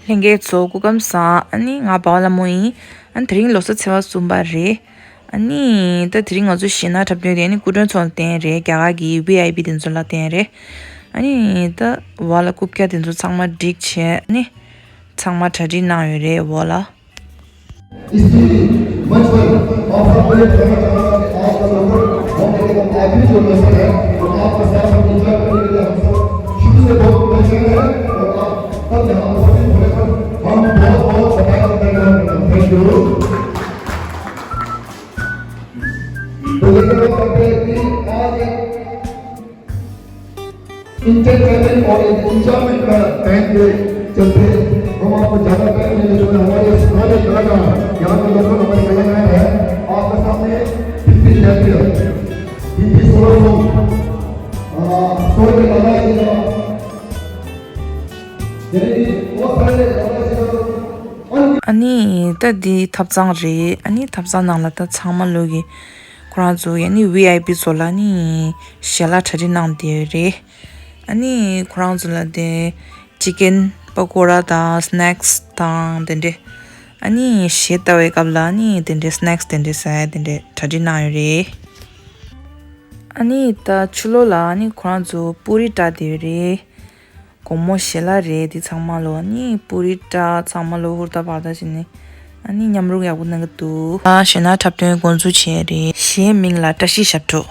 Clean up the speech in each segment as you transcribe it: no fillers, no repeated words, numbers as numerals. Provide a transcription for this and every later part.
Lenge tso kukam sa ani nga bawla moi an thring losa chewa sumba re ani ta thring azu shina thapne re ani kudon chon ten re kya gi VIP din zola ten re ani ta wala kupkya din zo changma dik che ani changma thadi na re wala entertainment और enjoyment का time के चलते हम आपको ज़्यादा time नहीं देते हमारे सारे कलाकार यहाँ के लोग हमारे कलाकार हैं आपके सामने हिंदी जाती है हिंदी सोलो सोलो लगा है यदि वो सारे ani ta di thapchang re ani thapchang nang la ta changma logi kura zo yani VIP zola ni shela thadi nang de re ani kura zo la de chicken pakora da snacks ta dende ani sheta we kabla ni dende snacks dende sa dende thadi na re ani ta chulo la ani kura zo puri ta de re como shela re di changma lo ani purita changma lo hurta pada chini ani nyamru ya gun nang tu a shena thapte gonzu che re she ming la tashi shapto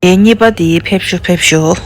Anybody pepsho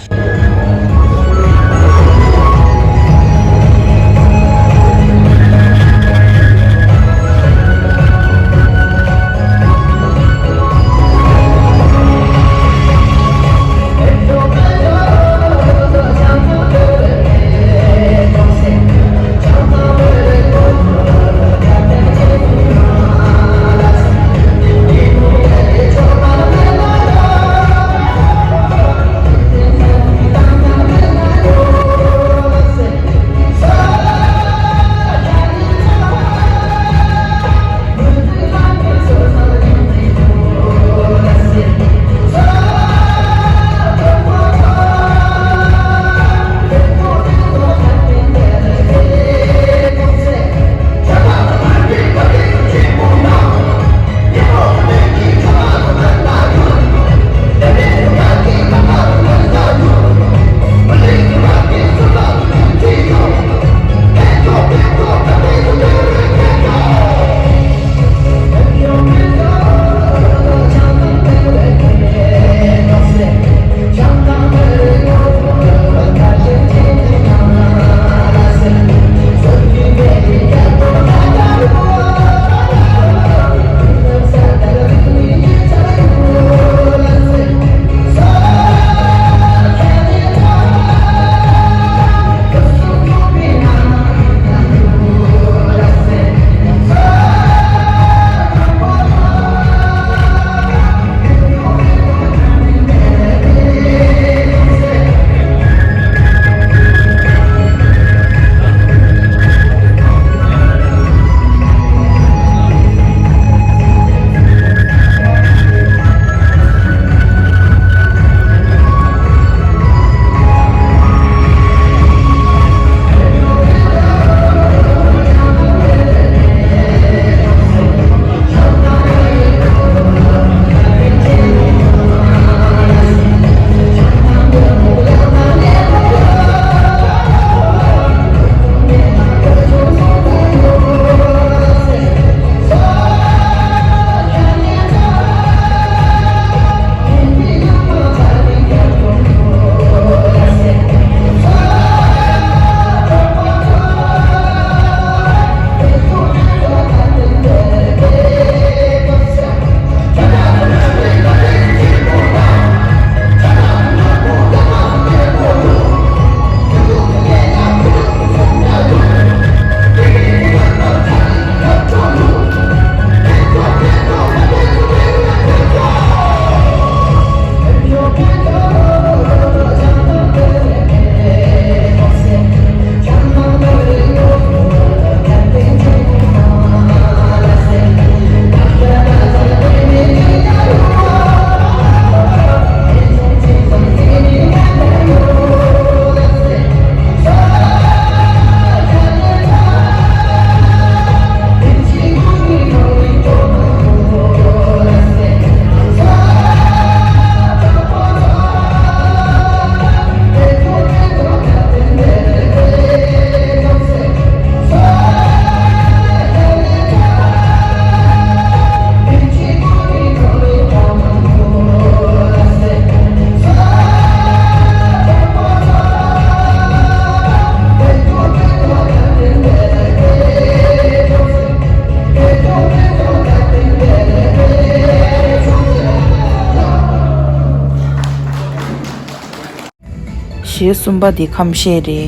she sumba di khamshe re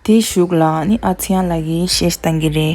Ti shugla ni athian lagi shesh tangire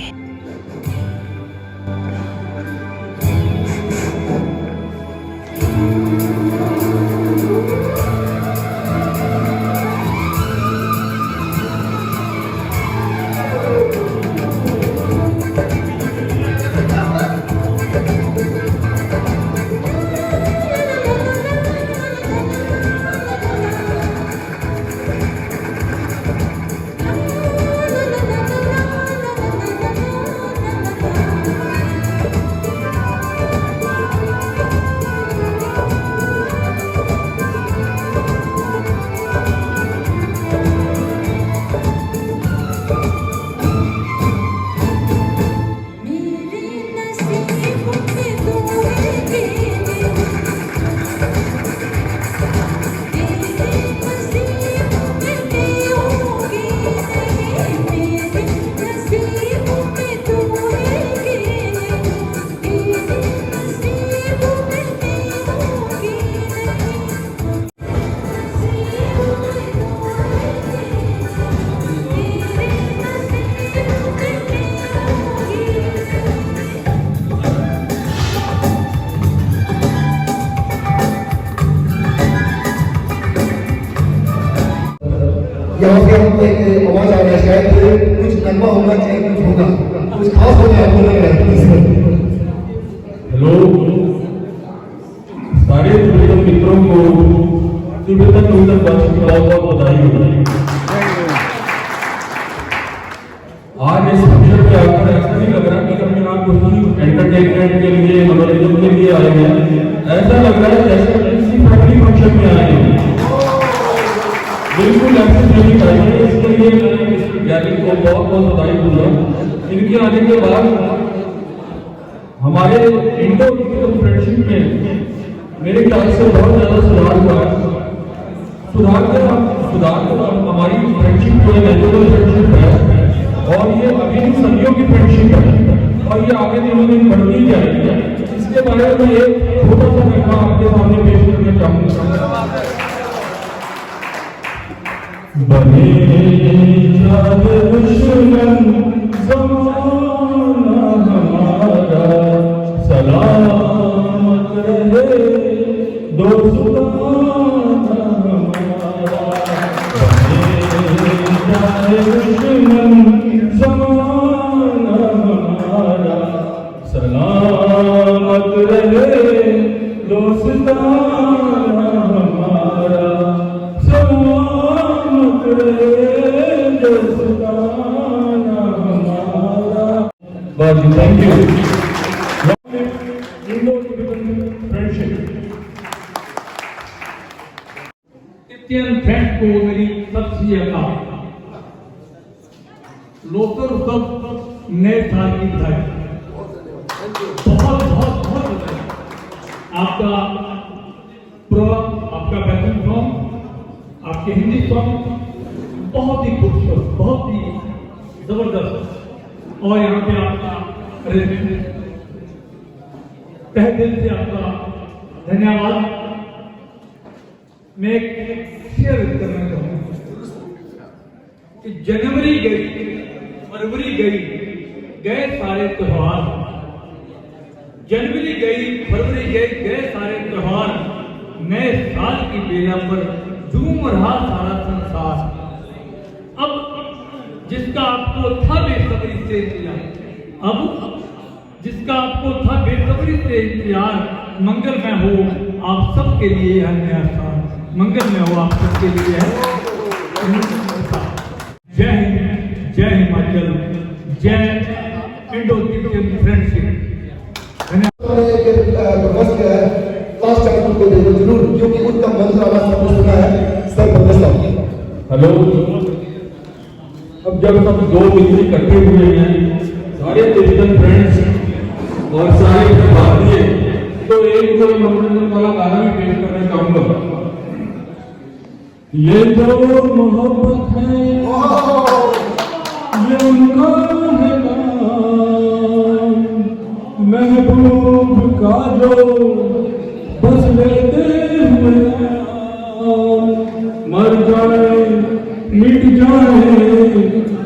यहाँ से हमको एक आवाज आ रहा है, शायद कुछ नगमा होना चाहिए, कुछ होगा, कुछ खास होगा आपको लग रहा है। हेलो सारे टूरिज्म मित्रों को टूरिज्म वर्ष की बहुत बहुत बधाई हो। आज इस फंक्शन में आकर ऐसा नहीं लग रहा कि हम यहाँ कुछ एंटरटेनमेंट के लिए मनोरंजन के लिए आए हैं, ऐसा लग रहा है जैसे किसी फैमिली फंक्शन में आए हैं। बिल्कुल ऐसे नहीं चाहिए, इसके लिए मैं इस गैलरी को बहुत बहुत बधाई दूंगा। इनके आने के बाद हमारे इंडो फ्रेंडशिप में मेरे ख्याल से बहुत ज्यादा सुधार हुआ है। सुधार हमारी फ्रेंडशिप जो है नेचुरल फ्रेंडशिप है और ये अभी सदियों की फ्रेंडशिप है और ये आगे दिनों में बढ़ती जाएगी। इसके बारे में एक छोटा सा नगमा आपके सामने पेश करना चाहूंगा। बने जाए दुश्मन ज़माना हमारा, सलामत रहे दोस्ताना हमारा। बने जाए दुश्मन ज़माना हमारा, सलामत रहे दोस्ताना हमारा। Thank you. Friendship. Christian friend को मेरी सत श्री अकाल। लोकल सब नए साल की बधाई, बहुत बहुत बहुत बधाई। आपका प्रोग्राम, आपका बैकग्राउंड सॉन्ग, आपके हिंदी सॉन्ग बहुत ही खूबसूरत, बहुत ही जबरदस्त। और यहाँ पे आपका तहे दिल से आपका धन्यवाद। मैं एक शेयर करना चाहूँगा कि जनवरी गई, फरवरी गई, गए सारे त्योहार। जनवरी गई, फरवरी गई, गए सारे त्योहार। नए साल की बेला पर झूम रहा सारा संसार। अब जिसका आपको था बेसब्री से इंतजार, अब जिसका आपको था बेसब्री से इंतजार, मंगलमय हो आप सबके लिए है नया साल, मंगलमय हो आप सबके लिए है। जय हिंद, जय हिमाचल, जय इंडो तिब्बतियन फ्रेंडशिप। जरूर, क्योंकि उनका मंत्र आवाज सबको सुना है, सब। हेलो, अब जब हम दो मित्र इकट्ठे हुए हैं, सारे तिब्बतन फ्रेंड्स और सारे भारतीय, तो एक कोई मनोरंजन वाला गाना भी पेश करना चाहूंगा। ये जो मोहब्बत है ये उनका है काम, महबूब का जो बस लेते हुए मर जाए मिट जाए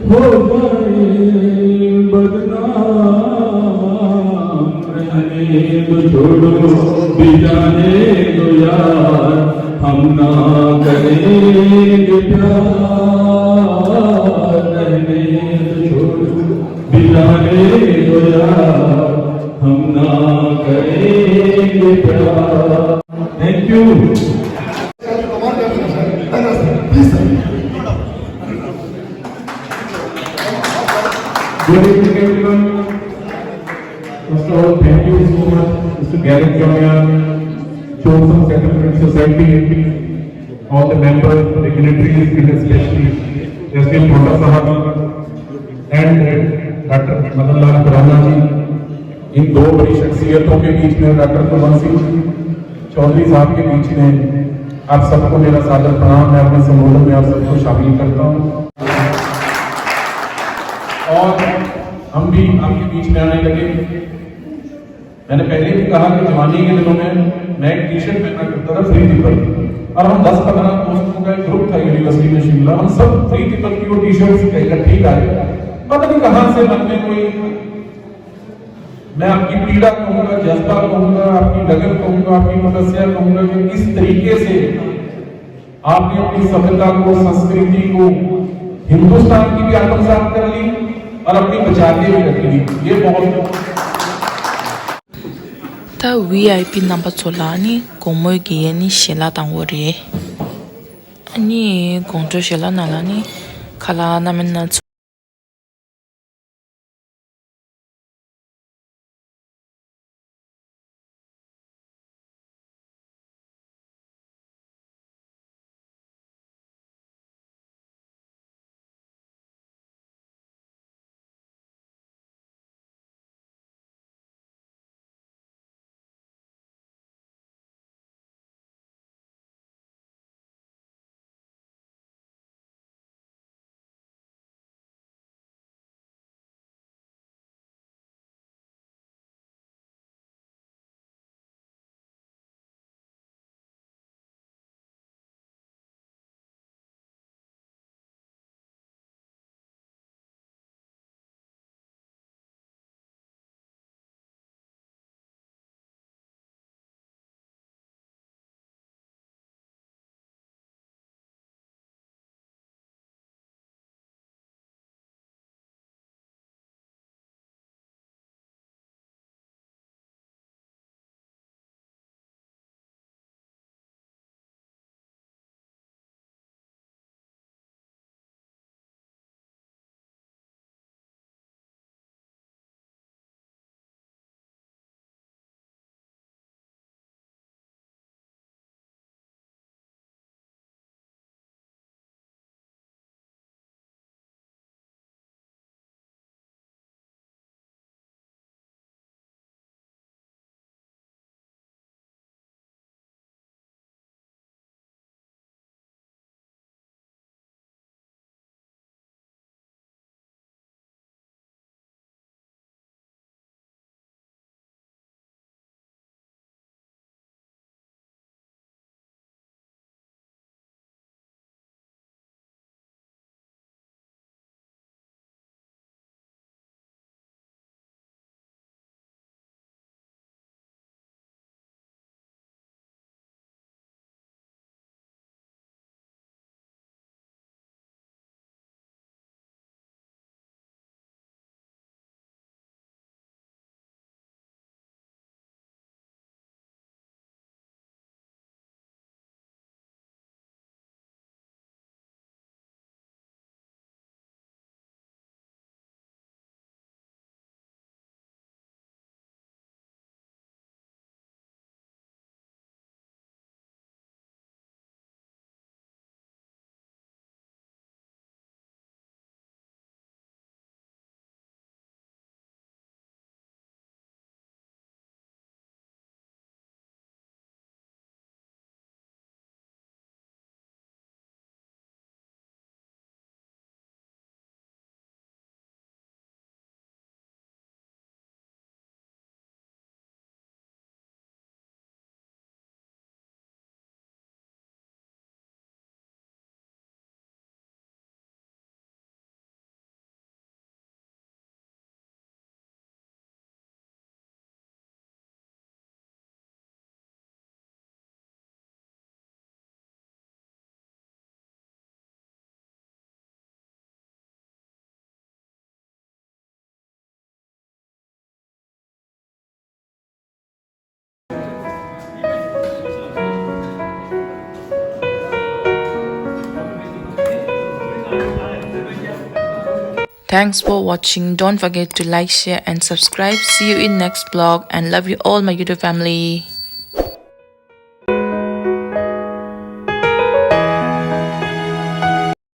हो जाए बदनाम, रहने तो छोड़ो भी जाने दो यार, हम ना करेंगे प्यार। रहने तो छोड़ो भी जाने दो यार, हम ना करेंगे प्यार। Thank you. Good evening, everyone. First of all, thank you so much, Mr. Gareth Joya, Chosen Settlement Society, all the members, the dignitaries, and especially S.K. Pota Sahab and Dr. Madan Lal Khurana जी। इन दो बड़ी शख्सियतों के बीच में, doctor Kulwant Singh Chaudhary साहब के बीच में आप सबको मेरा सादर प्रणाम। मैं अपने संबोधन में आप सबको शामिल करता हूँ और हम भी आपके बीच में आने लगे। मैंने पहले भी कहा कि जवानी के दिनों में मैं एक टी शर्ट पहना करता था फ्री तिब्बत, और हम 10-15 दोस्तों का एक ग्रुप था यूनिवर्सिटी में शिमला, हम सब फ्री तिब्बत की वो टी शर्ट इकट्ठी लाए। पता नहीं कहां से मन में कोई, मैं आपकी पीड़ा कहूंगा, जज्बा कहूंगा, आपकी लगन कहूंगा, आपकी तपस्या कहूंगा कि किस तरीके से आपने अपनी सभ्यता को, संस्कृति को, को हिंदुस्तान की भी आत्मसात कर ली और अपनी बचा के भी रख ली। ये बहुत ta VIP number chola ni komoy gi ni shela tangore ani gongzhe shela nala ni khala namen na Thanks for watching. Don't forget to like, share and subscribe. See you in next vlog and love you all my YouTube family.